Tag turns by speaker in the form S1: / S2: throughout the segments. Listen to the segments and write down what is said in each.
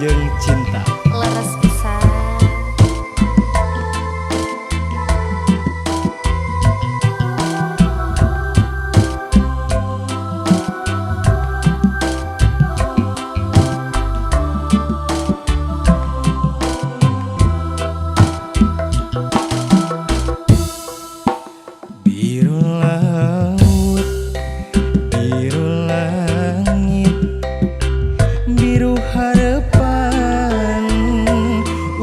S1: jeung cinta.
S2: Leres pisan.
S1: Biru laut, biru langit, biru harapan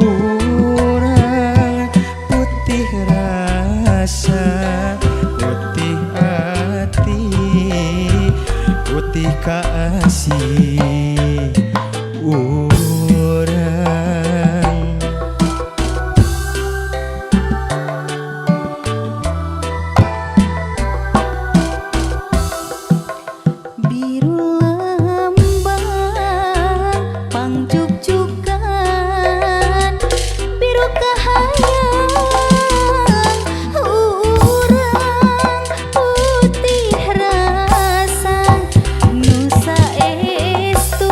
S1: urang, putih rasa, putih hati, putih kasih urang.
S2: Biru lambang pangjugjugan, biru kahayang urang, putih rasa nusa estu,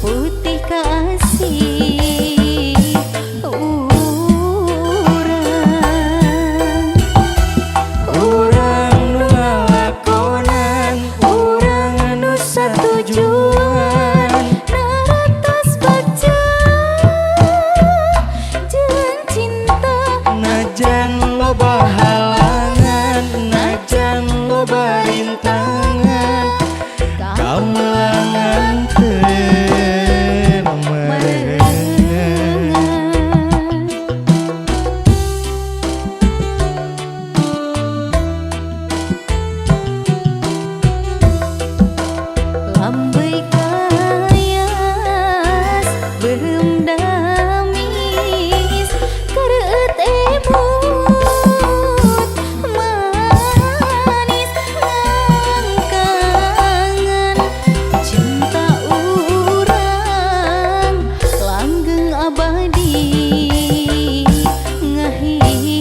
S2: putih kasih urang.
S1: Urang nu ngalakonan, urang anu satujuan,
S2: Naratos baca jeung cinta,
S1: najan loba halangan, najan loba rintangan, kamelangan teu merengan.
S2: lambei kayas beureum damis, kereut emut manis ngangkangan, cinta urang langgeng abadi ngahiji.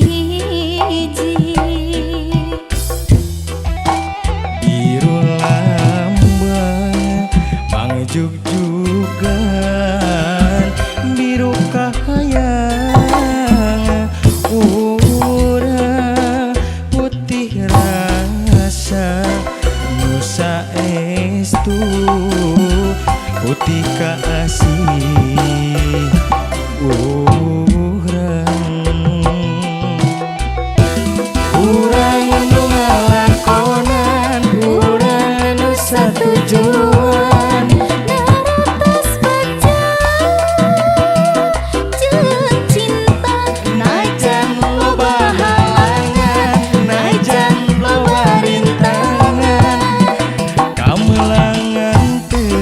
S1: Biru lambang pangjugjugan, biru kahayang urang, putih rasa nusa estu, putih kasih urang. Urang nu ngalakonan, urang nu satujuan,
S2: Naratos baca jeung cinta,
S1: najan loba halangan, najan loba rintangan, kamelangan teu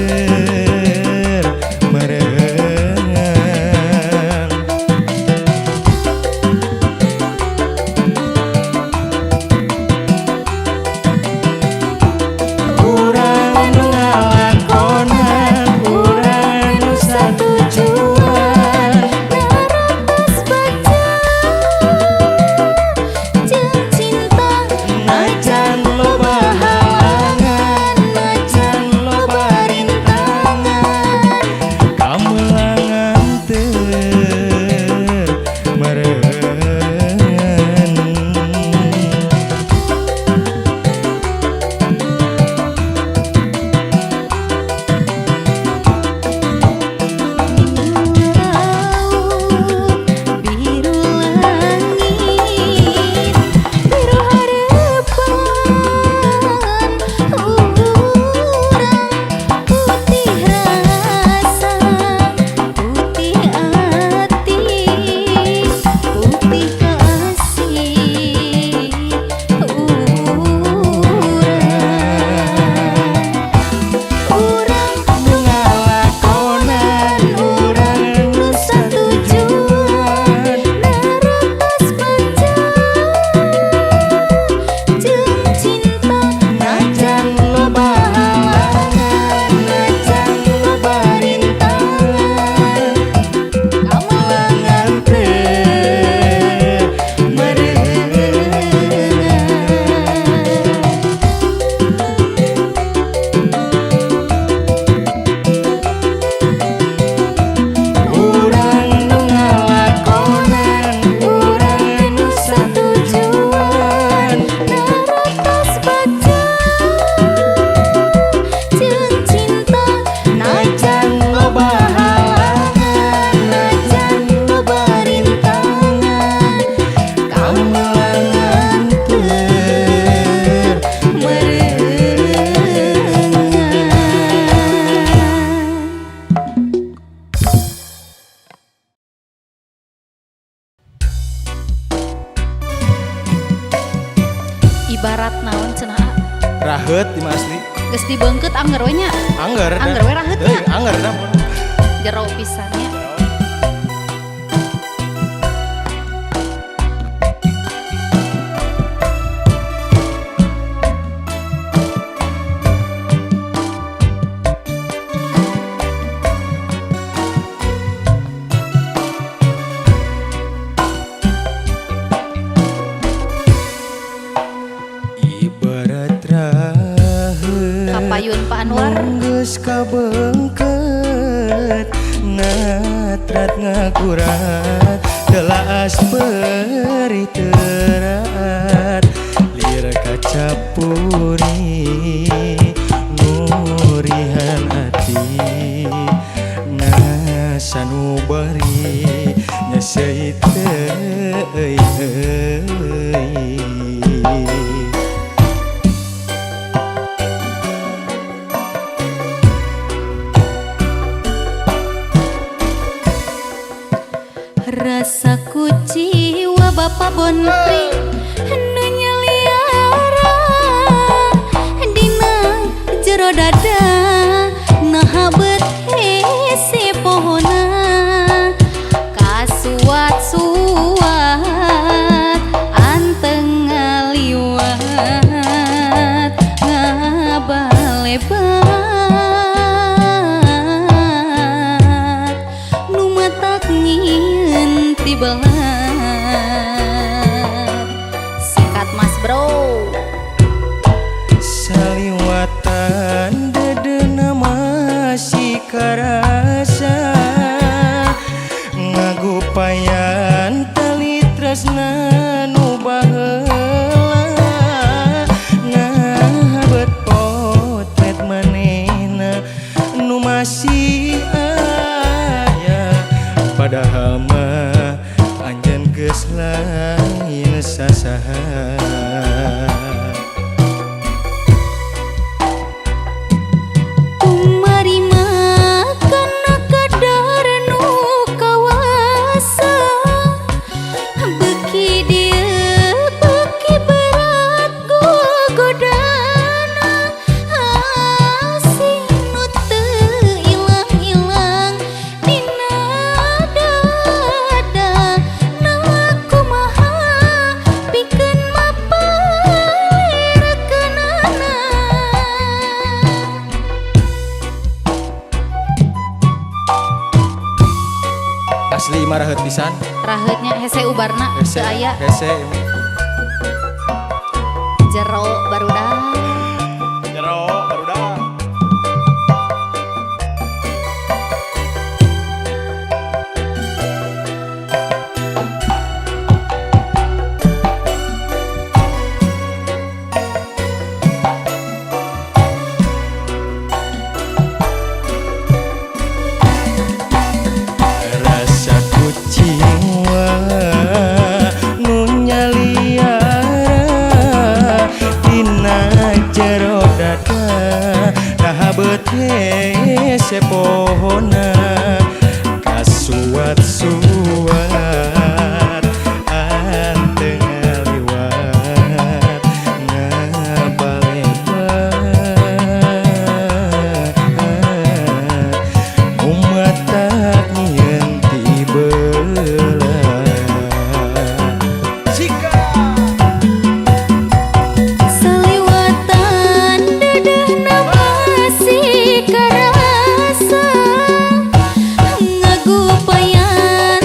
S1: merengan.
S2: ibarat naon cenah.
S1: Raheut di asli.
S2: Geus dibeungkeut angger we nya.
S1: Angger dah.
S2: Angger we raheut nya.
S1: Angger dah.
S2: Jero pisannya.
S1: Ibarat raheut
S2: Kapayun Pak Anwar.
S1: geus kabengkeut ngatrat ngakurat telas beri terat lir kaca puri nurihan ati ngasanu bari nyaseit euy
S2: Rasaku jiwa Bapak Bontri nu nyeliara dina jero dada nahabet hese pohona kasuat-suat anteng ngaliwat ngabalebat nu matak nyieun ti belat sikat mas bro
S1: saliwatan dedena masih karasa ngagupayan tali tresna nu baheula ngahabet potret manehna nu masih aya padahal mah anjeun geus lain sasaha
S2: umari makan kadar nu kawasa beuki dieu beuki berat gogodana asing nu teu ilang-ilang dina dada nah kumaha pikeun mapalerkeunana.
S1: asli mah raheut pisan
S2: Raheutnya hese ubarna
S1: hese
S2: teu aya
S1: hese
S2: jero barudak.
S1: jero barudak rasaku jiwa nu nyaliara dina jero dada nahabet hese pohona kasuat-suat anteng ngaliwat ngabalebat umatak nyieun ti beuleuh sika
S2: Saliwatan dedehna masih karasa ngagupayan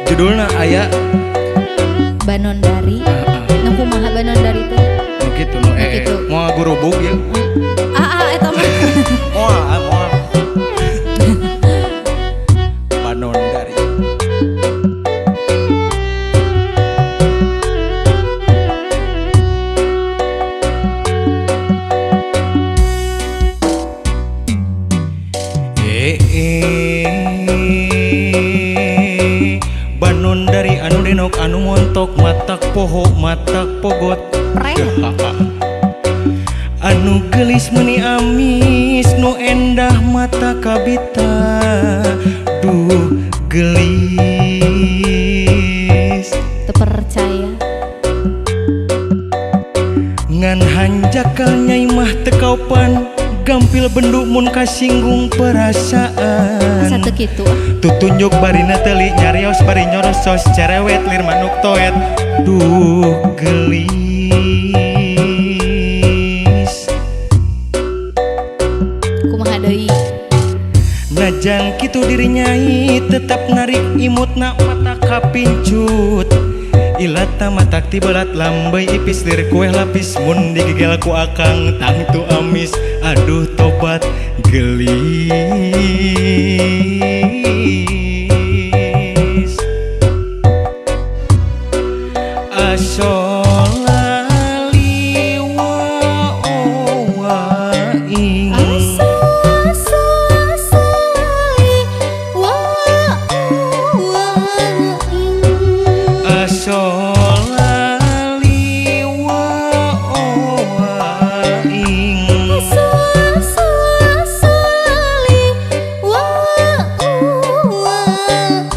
S1: Judulna aya
S2: Banondari. Nu kumaha Banondari teh?
S1: nu kitu nu
S2: Kitu.
S1: moal gurubug ya.
S2: Eta mah.
S1: Moal. Banondari. Banondari anu denok anu montok matak poho matak pogot anu gelis meni amis nu endah mata kabita duh gelis
S2: Teu percaya.
S1: ngan hanjakal nyai mah tekaupan gampil benduk mun kasinggung
S2: Asa
S1: perasaan
S2: teu kitu.
S1: tutunjuk barina teli nyarios bari nyorosos cerewet lir manuk toet duh gelis
S2: Kumaha deui?
S1: najan kitu diri nyai tetap narik imutna mata kapincut ilata matak tibelat lambai ipis lir kueh lapis mun digigel ku akang tangtu amis aduh tobat gelis asolali wa ing asolali wa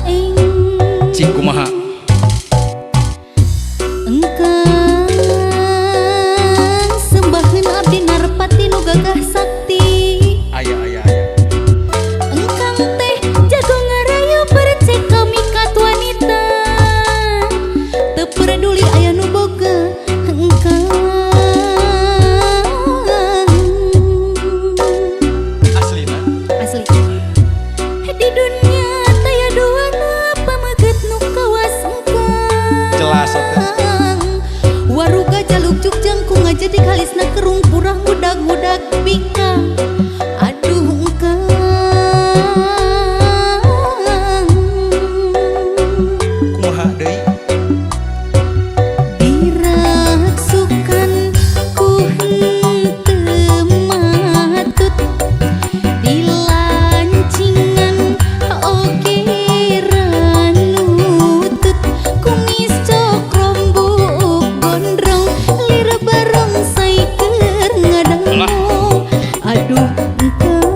S1: ing cing kumaha
S2: Engkang sembaheun abdi narpati nu gagah sakti.
S1: aya
S2: Engkang teh jago ngarayu percek kami kat wanita. Teu peduli aya nu boga engkang.
S1: aslina
S2: Asli. Di dunia taya duana pamaget nu kawas engkang.
S1: jelas eta
S2: Waruga jaluk jugjang ku ngajadi kalisna kerung purah mudag-mudag bikang. Aduh engkang.
S1: kumaha deui
S2: Diraksukan ku henteu matut dilancingan oge ranutut kumis cokrombuk gondrong lir barongsai keur ngadanggu aduh engkang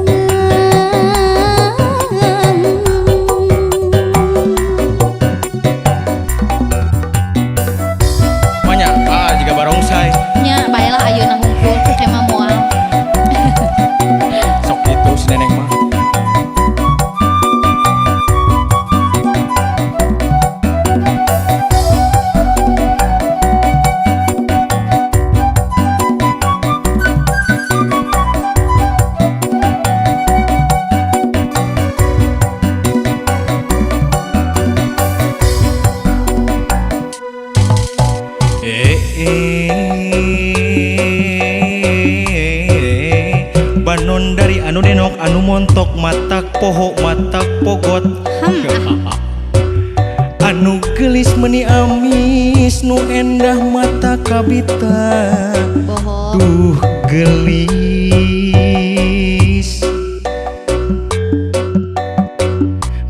S1: banyak jika barongsai
S2: nya baelah ayeuna hungkul emang moal.
S1: sok itu si neneng mah Banondari anu denok anu montok matak poho matak pogot anu gelis meni amis nu endah mata kabita
S2: Bohong.
S1: duh gelis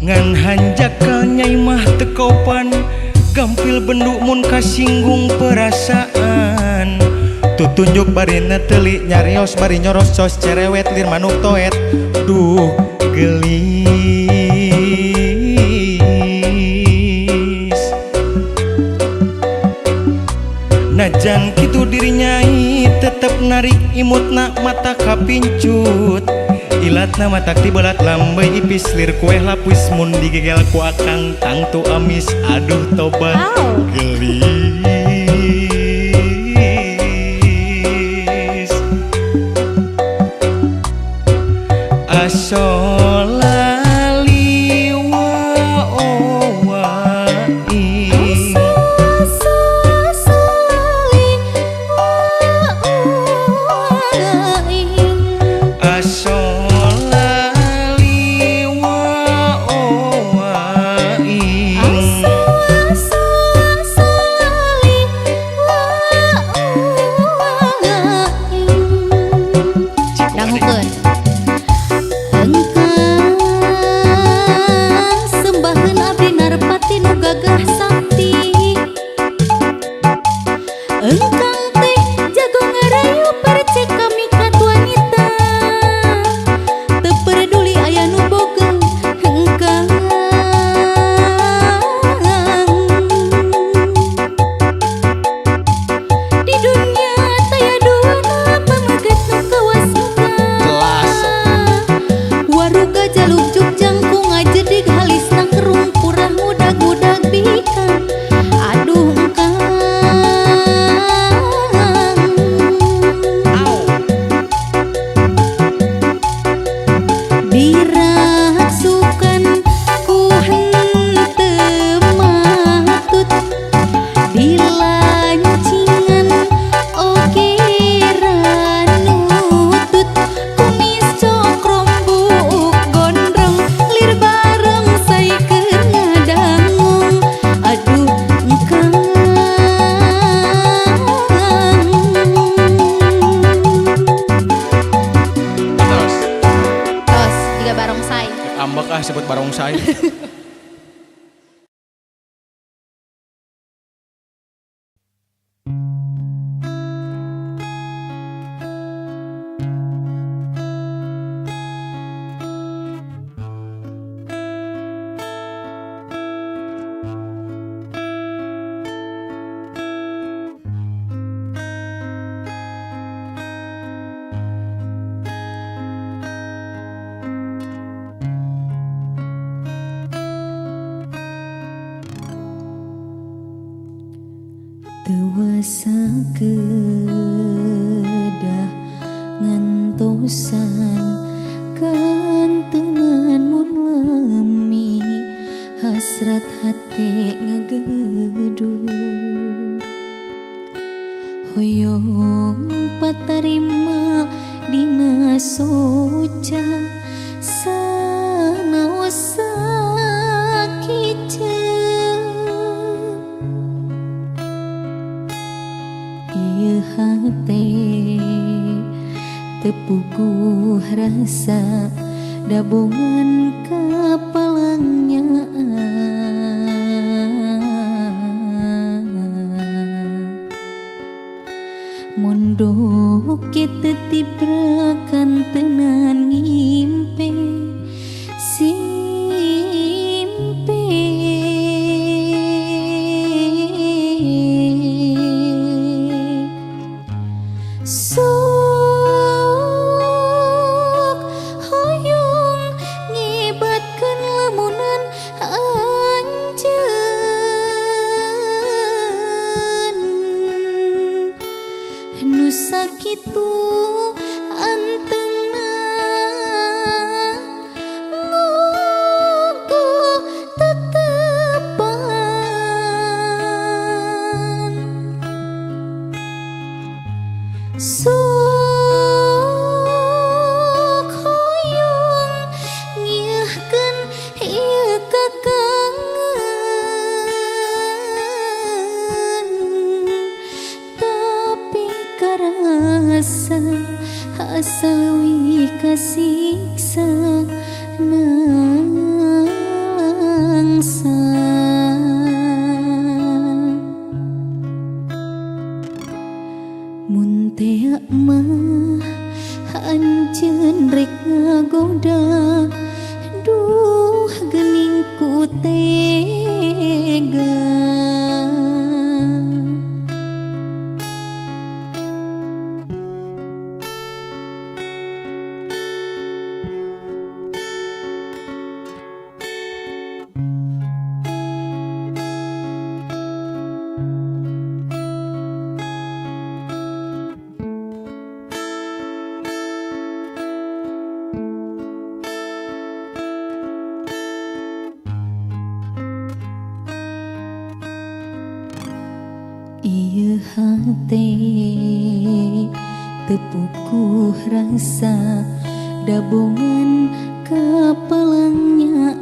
S1: ngan hanjakal nyai mah tekopan gampil benduk mun kasinggung perasaan tutunjuk barina teli nyarios bari nyorosos cerewet lir manuk toet duh gelis najan kitu diri nyai tetep narik imutna mata kapincut ilatna matak tibelat lambai ipis lir kueh lapis mun digegel ku akang tangtu amis aduh tobat gelis asolali wa ah sebut barongsai.
S2: Dewasa kedah ngantosan kantengan mun lemi hasrat hati ngagedul hoyong patarima dina soca sanaosa ieu hate tepuguh rasa dabongan kapalangnya mondok kita tibrakan tenan ngimpe simpe sok hoyong ngibatkeun lamunan anjeun nu sakitu anteunna ngogo tetepan sok hoyong ngieuhkeun ieu kakangen tapi karasa asa leuwih kasiksa nangsa mun tea mah anjeun rek ngagoda duh geuning ku tega ieu hate tepukuh rasa dabongan kapalangnya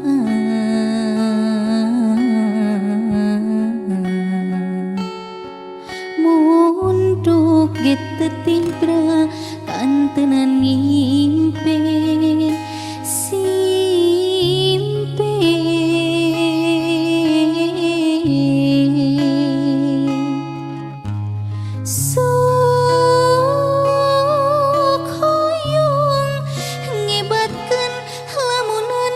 S2: mondok ge teu tibra kantenan ngimpe simpe sok hoyong ngibatkeun lamunan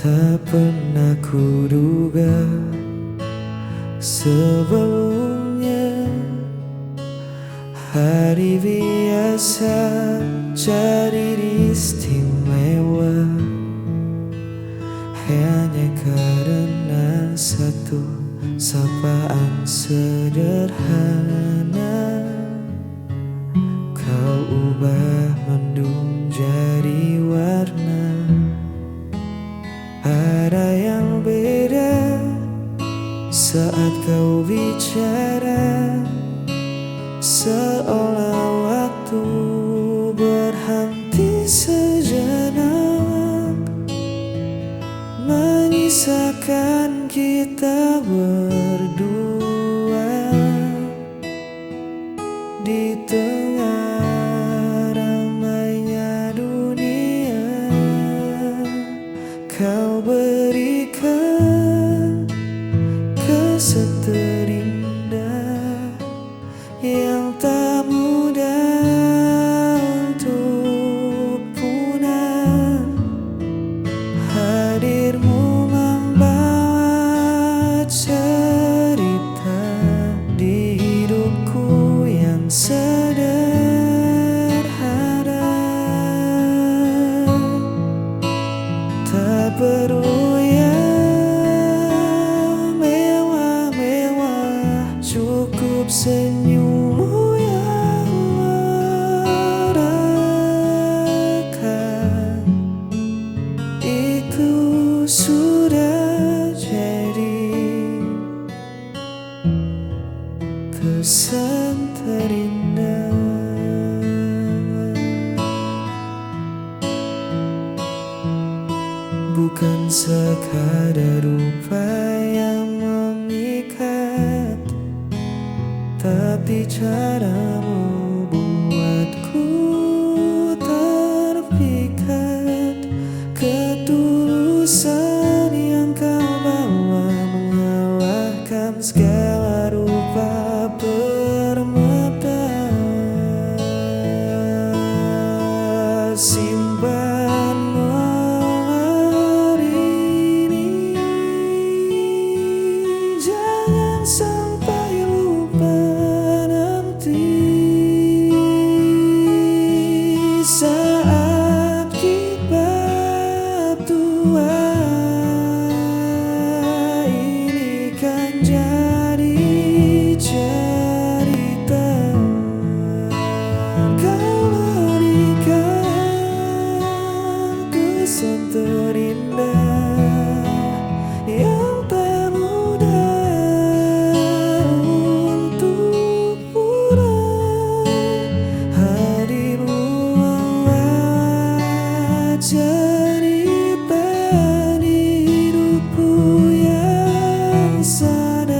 S3: Tak pernah kuduga sebelumnya Hari biasa jadi istimewa hanya karena satu sapaan sederhana. Kau ubah mendung jadi warna. Ada yang beda saat kau bicara, seolah waktu berhenti sejenak, menyisakan kita berdua di tengah ramainya dunia. Kau berikan kesan terindah yang tak mudah untuk punah. Hadirmu membawa cerita di hidupku yang sederhana. Tak perlu yang mewah-mewah, cukup senyummu yang merekah. Itu sudah jadi kesan terindah. Bukan sekadar rupa yang memikat, tapi caramu buatku terpikat. Ketulusan yang kau bawa mengalahkan segala rupa permata. Simpan hari ini, jangan sampai lupa nanti. Saat kita tua, ini kan jadi cerita. Kau berikan kesan terindah yang tak mudah untuk punah. Hadirmu membawa cerita di hidupku yang sederhana.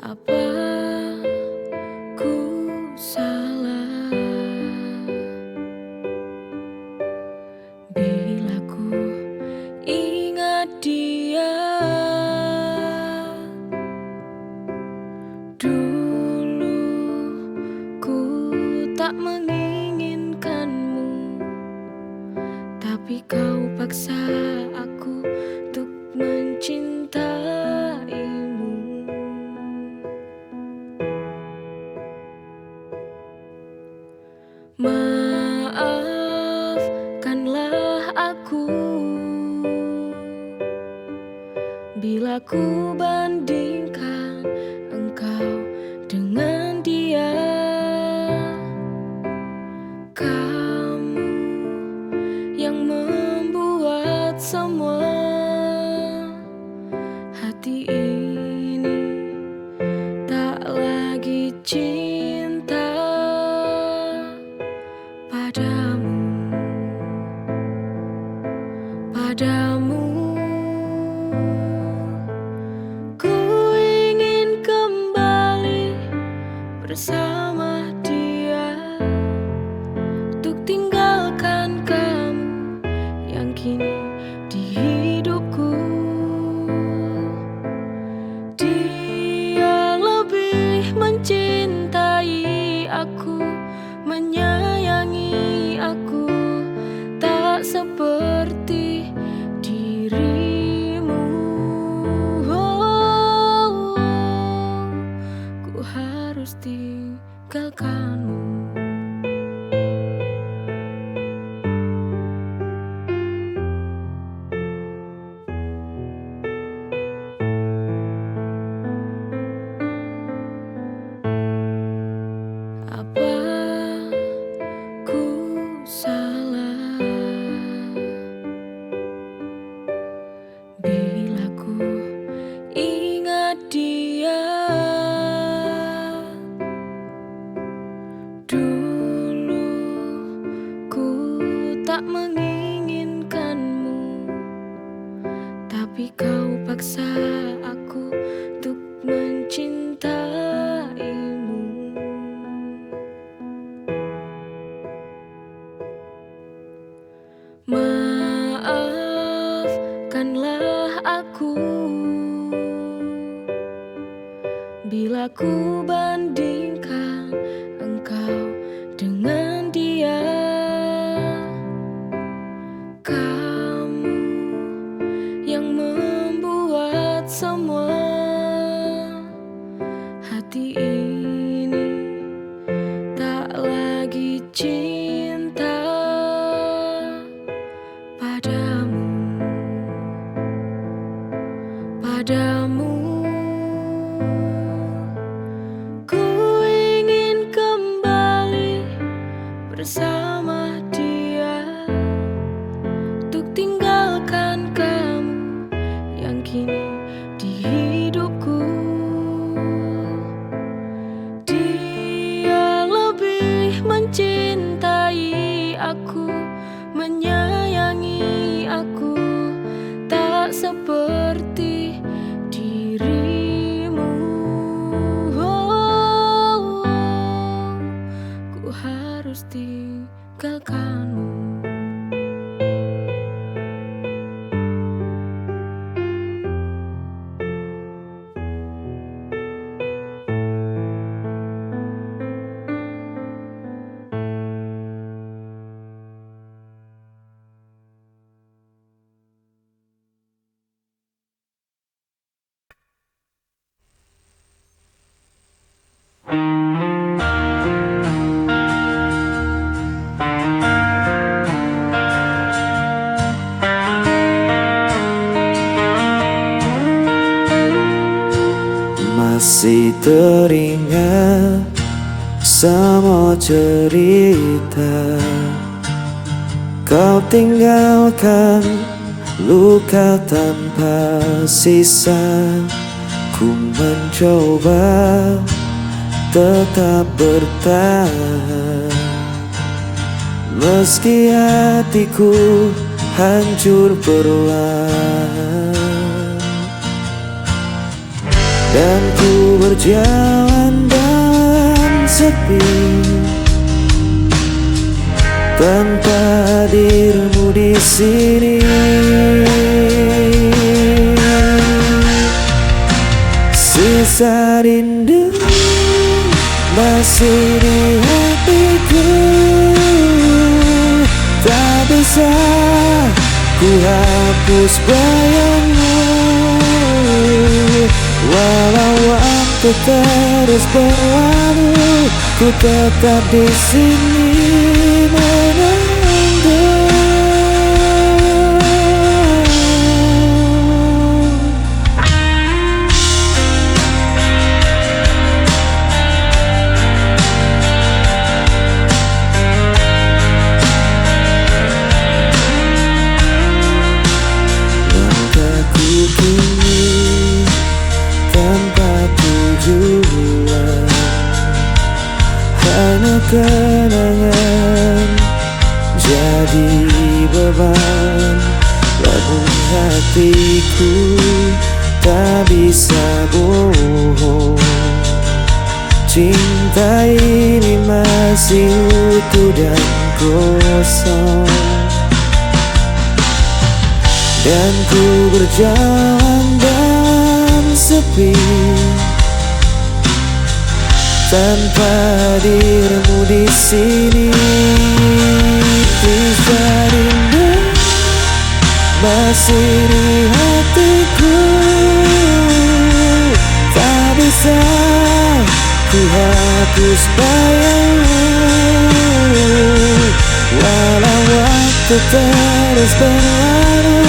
S4: Apa ku salah bila ku ingat dia? Dulu ku tak menginginkanmu, tapi kau paksa aku untuk mencintaimu. Maafkanlah aku bila ku bandingkan engkau dengan dia. padamu, padamu. Ku ingin kembali bersama dia, untuk tinggalkan kamu yang kini di hidupku. Dia lebih mencintai aku, menyayangi aku, tak seperti dirimu. Oh, ku harus tinggalkanmu. Apa ku salah bila ku ingat dia? Dulu ku tak menginginkanmu, tapi kau paksa aku untuk mencintaimu. Maafkanlah aku bila ku bandingkan engkau dengan dia. Kamu yang membuat semua hati ini tak lagi cinta padamu, padamu. Ku ingin kembali bersama dia, untuk tinggalkan kamu yang kini di hidupku. Dia lebih mencintai aku, menyayangi aku, tak seperti dirimu. Oh, ku harus tinggalkanmu.
S3: Masih teringat semua cerita, kau tinggalkan luka tanpa sisa. Ku mencoba tetap bertahan, meski hatiku hancur perlahan. Dan ku berjalan dalam sepi, tanpa hadirmu di sini. Sisa rindu masih di hatiku, tak bisa ku hapus bayangmu. Walau waktu terus berlalu, ku tetap di sini menunggu. Langkahku kini tanpa tujuan, hanya kenangan jadi beban. Namun hatiku tak bisa bohong. Cinta ini masih utuh dan kosong, dan ku berjalan dalam sepi tanpa hadirmu di sini. Bisa rindu masih di hatiku, tak bisa ku hapus bayangmu. Walau waktu terus berlalu,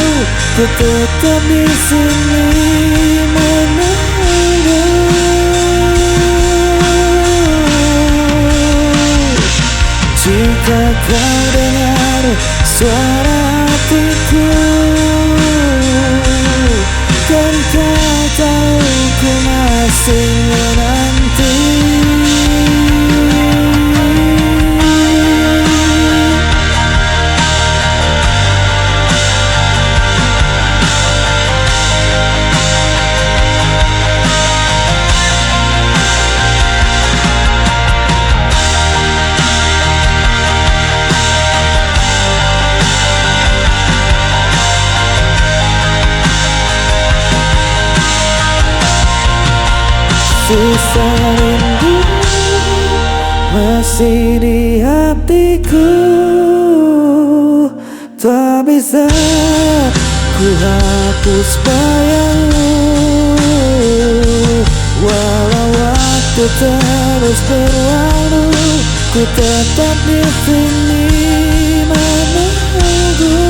S3: ku tetap di sini menunggu. Jika kau dengar suara hatiku, kan kau tahu ku masih menanti. Sisa rindu masih di hatiku, tak bisa ku hapus bayangmu. Walau waktu terus berlalu, ku tetap di sini menunggu.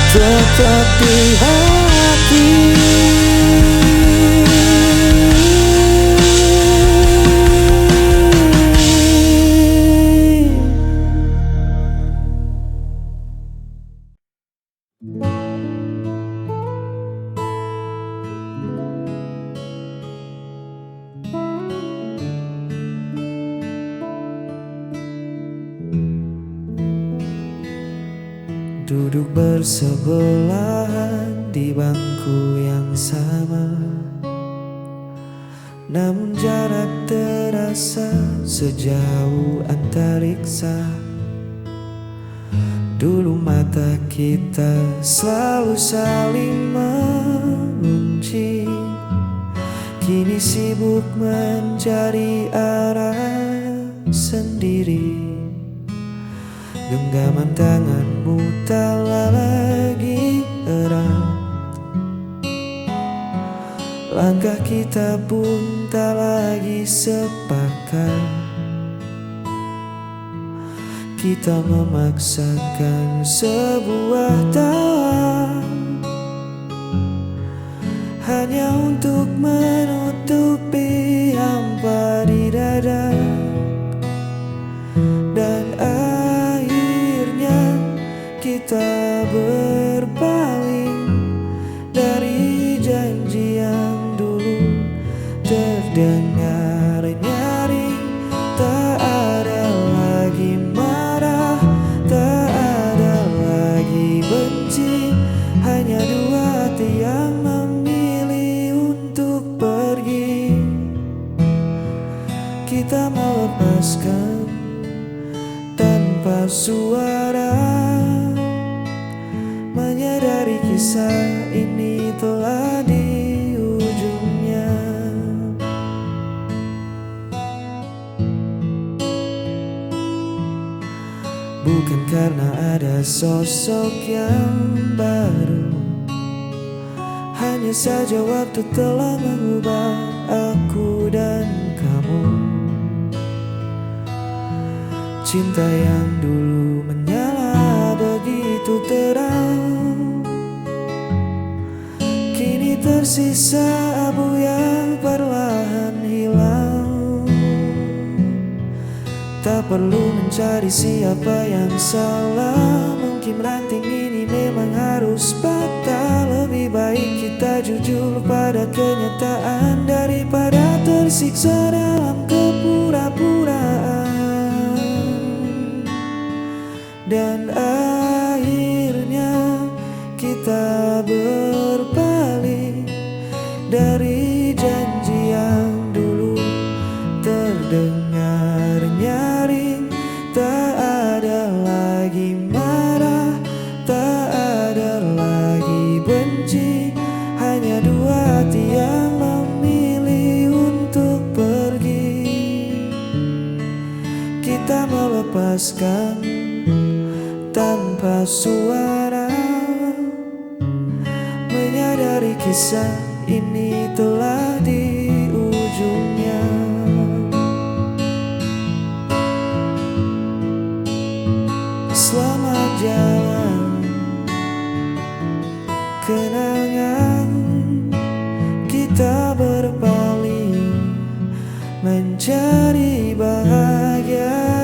S3: Tetap di hati. Duduk bersebelahan di bangku yang sama, namun jarak terasa sejauh antariksa. Dulu mata kita selalu saling mengunci, kini sibuk mencari arah sendiri. Genggaman tanganmu tak lagi erat, langkah kita pun tak lagi sepakat. Kita memaksakan sebuah tawa hanya untuk menutupi hampa di dada. Dan akhirnya kita berpaling dari janji yang dulu terdengar nyaring. Tak ada lagi marah, tak ada lagi benci, hanya dua hati yang memilih untuk pergi. Kita melepaskan tanpa suara, menyadari kisah ini telah di ujungnya. Bukan karena ada sosok yang baru, hanya saja waktu telah mengubah aku dan kamu. Cinta yang dulu menyala begitu terang, kini tersisa abu yang perlahan hilang. Tak perlu mencari siapa yang salah, mungkin ranting ini memang harus patah. Lebih baik kita Kita jujur pada kenyataan daripada tersiksa dalam kepura-puraan. Dan akhirnya kita berpaling dari janji yang dulu terdengar nyaring. Tak ada lagi marah, tak ada lagi benci, hanya dua hati yang memilih untuk pergi. Kita melepaskan tanpa suara, menyadari kisah ini telah di ujungnya. Selamat jalan kenangan, kita berpaling mencari bahagia.